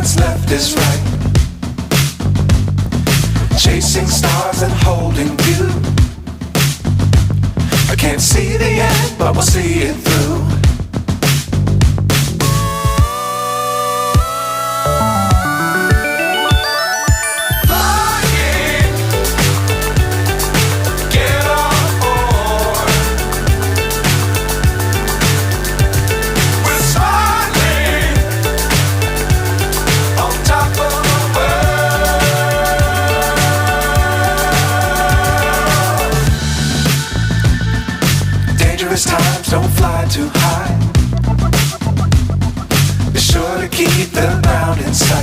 what's left is right. Chasing stars and holding you. I can't see the end, but we'll see it through. Times don't fly too high. Be sure to keep the ground inside.